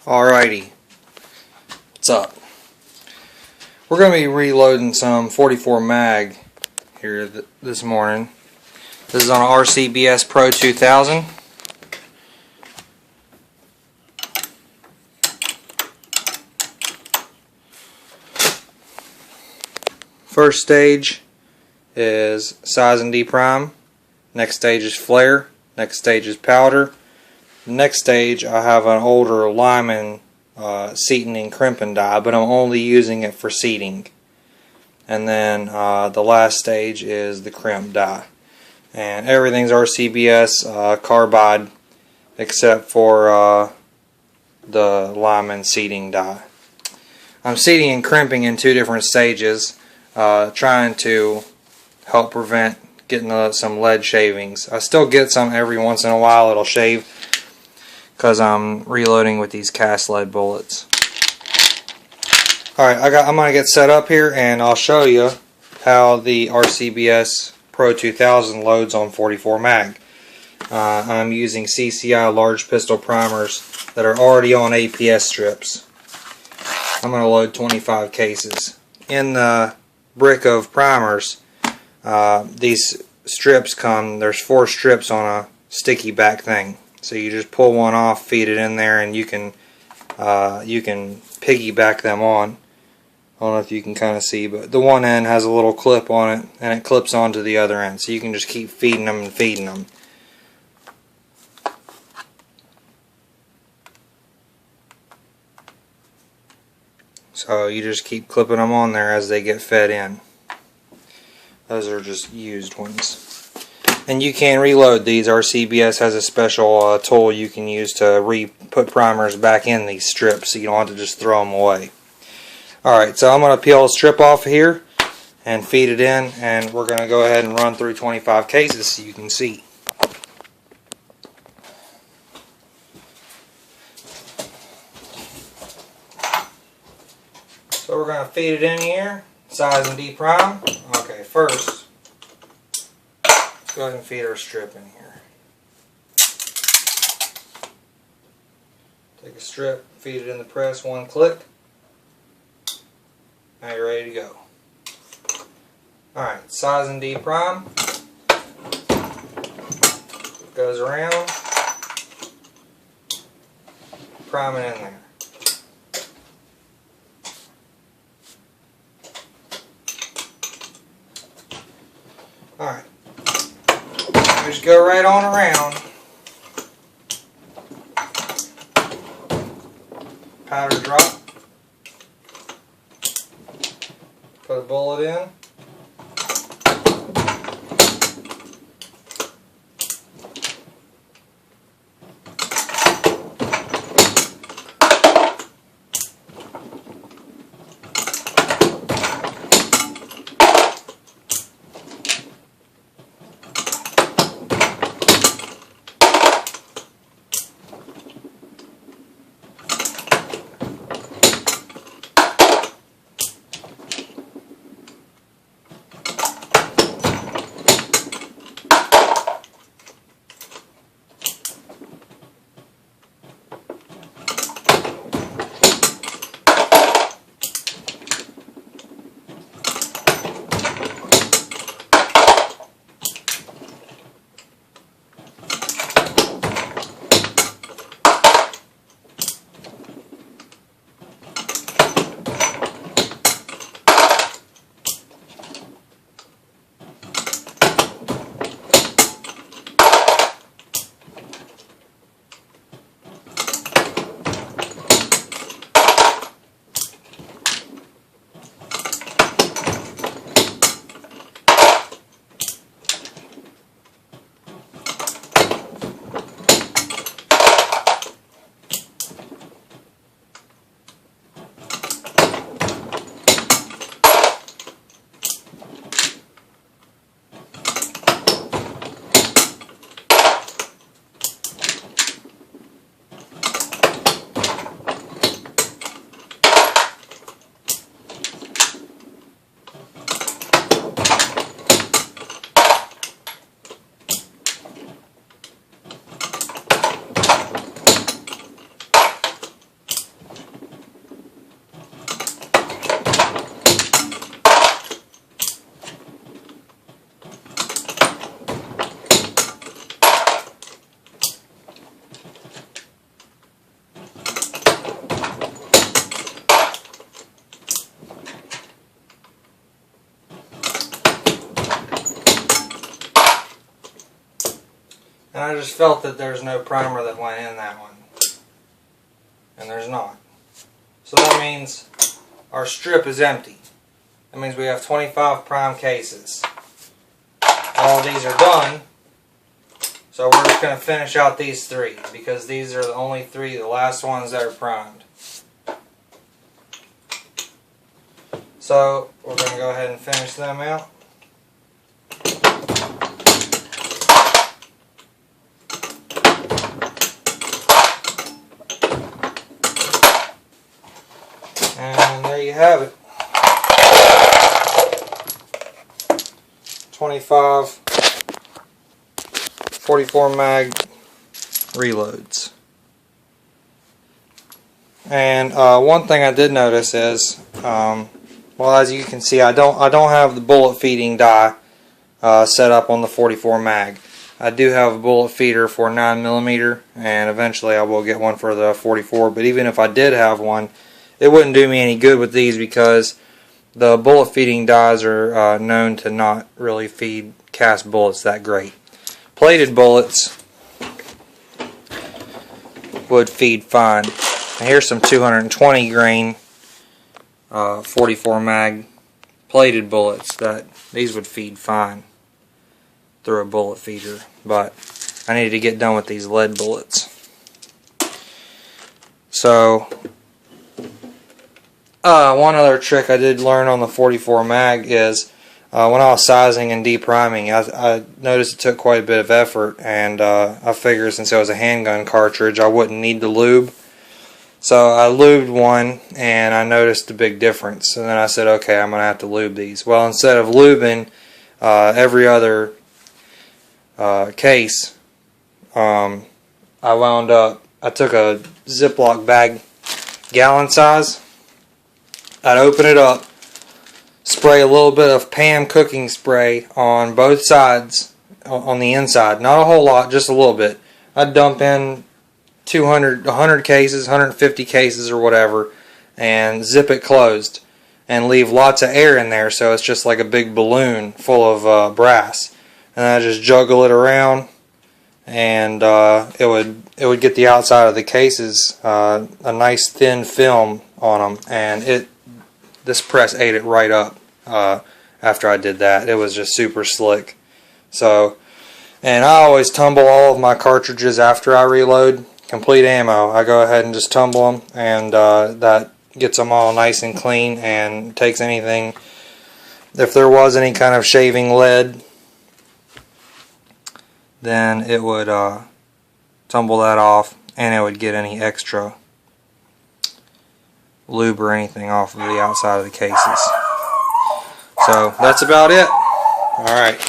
Alrighty, what's up? We're going to be reloading some 44 mag here this morning. This is on an RCBS Pro 2000. First stage is size and deprime. Next stage is flare. Next stage is powder. The next stage, I have an older Lyman seating and crimping die, but I'm only using it for seating. And then the last stage is the crimp die. And everything's RCBS carbide except for the Lyman seating die. I'm seating and crimping in two different stages, trying to help prevent getting some lead shavings. I still get some every once in a while. It'll shave because I'm reloading with these cast lead bullets. Alright, I'm going to get set up here and I'll show you how the RCBS Pro 2000 loads on 44 mag. I'm using CCI large pistol primers that are already on APS strips. I'm going to load 25 cases. In the brick of primers, these strips there's 4 strips on a sticky back thing. So you just pull one off, feed it in there, and you can piggyback them on. I don't know if you can kind of see, but the one end has a little clip on it, and it clips onto the other end. So you can just keep feeding them and feeding them. So you just keep clipping them on there as they get fed in. Those are just used ones. And you can reload these. RCBS has a special tool you can use to put primers back in these strips, so you don't have to just throw them away. Alright, so I'm going to peel a strip off here and feed it in, and we're going to go ahead and run through 25 cases so you can see. So we're going to feed it in here, size and deprime. Okay, first, go ahead and feed our strip in here. Take a strip, feed it in the press, one click. Now you're ready to go. Alright, size and deprime. Goes around. Prime it in there. Alright. Just go right on around. Powder drop. Put a bullet in. And I just felt that there's no primer that went in that one. And there's not. So that means our strip is empty. That means we have 25 prime cases. All these are done. So we're just going to finish out these 3 because these are the only 3, the last ones that are primed. So we're going to go ahead and finish them out. And there you have it. 25 44 mag reloads. And one thing I did notice is, well, as you can see, I don't have the bullet feeding die set up on the 44 mag. I do have a bullet feeder for 9mm, and eventually I will get one for the 44. But even if I did have one, it wouldn't do me any good with these because the bullet feeding dies are known to not really feed cast bullets that great. Plated bullets would feed fine. And here's some 220 grain 44 mag plated bullets that these would feed fine through a bullet feeder. But I needed to get done with these lead bullets. So one other trick I did learn on the 44 mag is when I was sizing and depriming, I noticed it took quite a bit of effort, and I figured since it was a handgun cartridge I wouldn't need the lube. So I lubed one and I noticed a big difference, and then I said, okay, I'm going to have to lube these. Well, instead of lubing every other case, I took a Ziploc bag, gallon size. I'd open it up, spray a little bit of Pam cooking spray on both sides, on the inside. Not a whole lot, just a little bit. I'd dump in 100 cases, 150 cases or whatever, and zip it closed. And leave lots of air in there so it's just like a big balloon full of brass. And I just juggle it around, and it would get the outside of the cases a nice thin film on them, and this press ate it right up after I did that. It was just super slick. So, and I always tumble all of my cartridges after I reload. Complete ammo, I go ahead and just tumble them, and that gets them all nice and clean and takes anything, if there was any kind of shaving lead, then it would tumble that off, and it would get any extra lube or anything off of the outside of the cases. So that's about it. Alright.